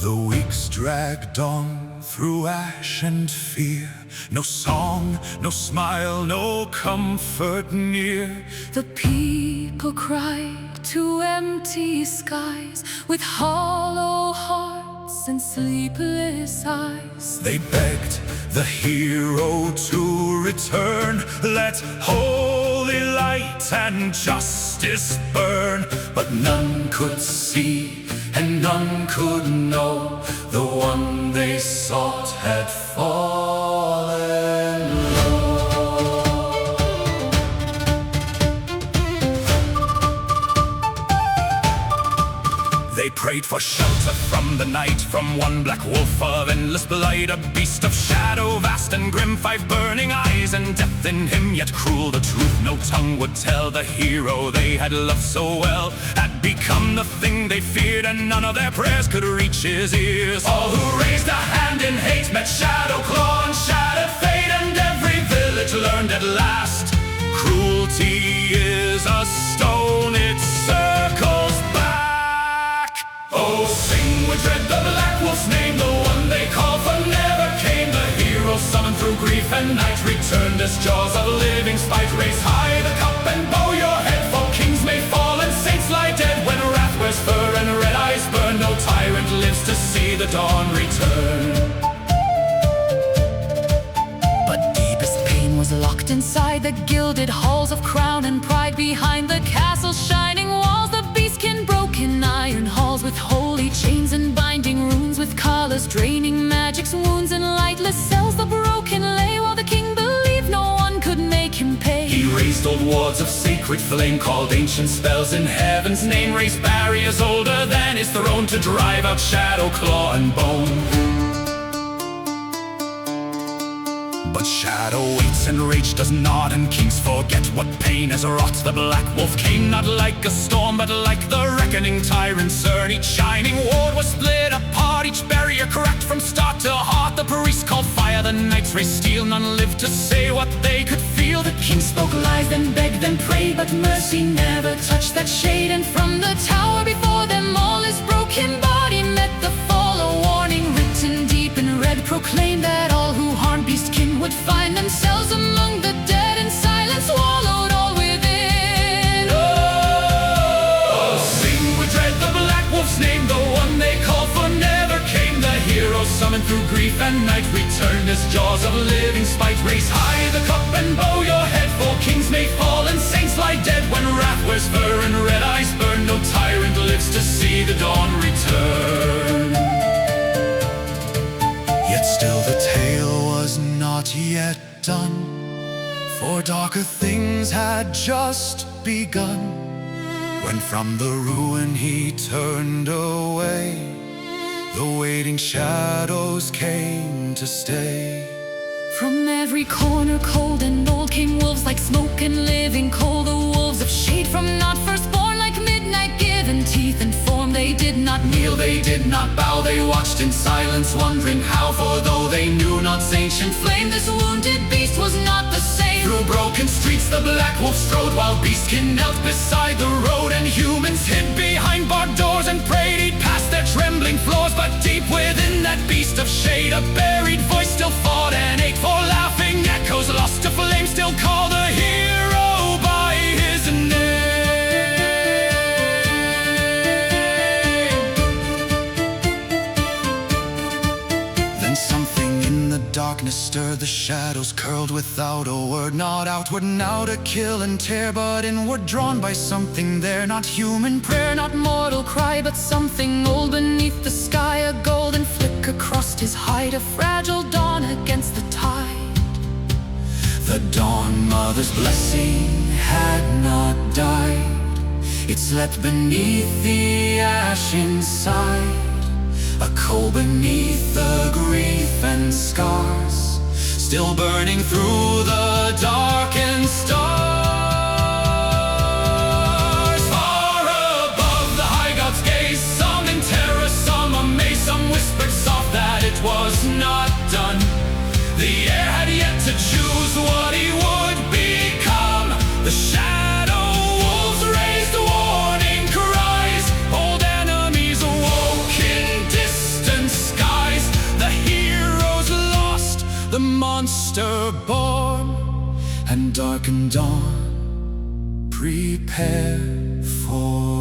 The weeks dragged on through ash and fear. No song, no smile, no comfort near. The people cried to empty skies, with hollow hearts and sleepless eyes. They begged the hero to return. Let holy light and justice burn. But none could see and none could know. The one they sought had fallen low. They prayed for shelter from the night, from one black wolf of endless blight, a beast of shadow vast and grim, 5 burning eyes and death in him, yet cruel. The truth no tongue would tell. The hero they had loved so well had become the thing they feared, and none of their prayers could reach his ears. All who raised a hand in hate met shadow claw and shattered fate, and every village learned at last cruelty is a stone, it circles back. Oh, sing with dread the black wolf's name, the one they call for never came. The hero summoned through grief and night returned as jaws of living spite. Raise high the cup and bow your head, for kings may fall and saints lie dead. When wrath wears fur and red eyes burn, no tyrant lives to see the dawn return. But deepest pain was locked inside the gilded halls of crown and pride. Behind the castle's shining walls, the beastkin broken iron halls, with holy chains and binding runes, with collars draining magic's wounds. In lightless cells the broken lay, while the king believed no one could make him pay. He raised old wards of sacred flame, called ancient spells in heaven's name, raised barriers older than his throne to drive out shadow, claw and bone. But shadow waits and rage does not, and kings forget what pain has wrought. The black wolf came not like a storm, but like the reckoning tyrant CERN. Each shining ward was split apart, each barrier cracked from start to heart. The priest called fire, the knights raised steel, none lived to say what they could feel. The king spoke lies, then begged and prayed, but mercy never touched that shade. And from the tower before them all, his broken body met the fall. A warning written deep in red proclaimed that all who harmed beastkin would find themselves among the dead, and silence swallowed all within. Oh, sing with dread the black wolf's name, the one they call for never came. The hero summoned through grief and night returned as jaws of living spite. Raise high the cup and bow your head, for kings may fall and saints lie dead. When wrath wears fur and red eyes burn, no tyrant lives to see the dawn return. Yet still the tale was not yet done, for darker things had just begun. When from the ruin he turned away, the waiting shadows came to stay. From every corner cold and old came wolves like smoke and living coal. The wolves of shade from not firstborn, like midnight given teeth and form. They did not kneel, they did not bow, they watched in silence, wondering how. For though they knew not's ancient flame, this wounded beast was not the same. Through broken streets the black wolf strode, while beastkin knelt beside the road. And humans hid behind barred doors and prayed he'd pass their trembling floors. But deep within that beast of shade, a buried voice still fought and ate. For laughing echoes lost to flame still call the hero by his name. Then something in the darkness stirred, the shadows curled without a word. Not outward now to kill and tear, but inward drawn by something there. Not human prayer, not mortal cry, but something old beneath the sky. A golden flicker crossed his hide, a fragile dawn against the tide. The Dawn Mother's blessing had not died, it slept beneath the ash inside. A coal beneath the grief and scars, still burning through the darkened stars. Far above the high gods gaze, some in terror, some amaze. Some whispered soft that it was not done. The air had yet to choose what he would become. The shadow wolves raised warning cries, old enemies awoke in distant dark and dawn, prepare for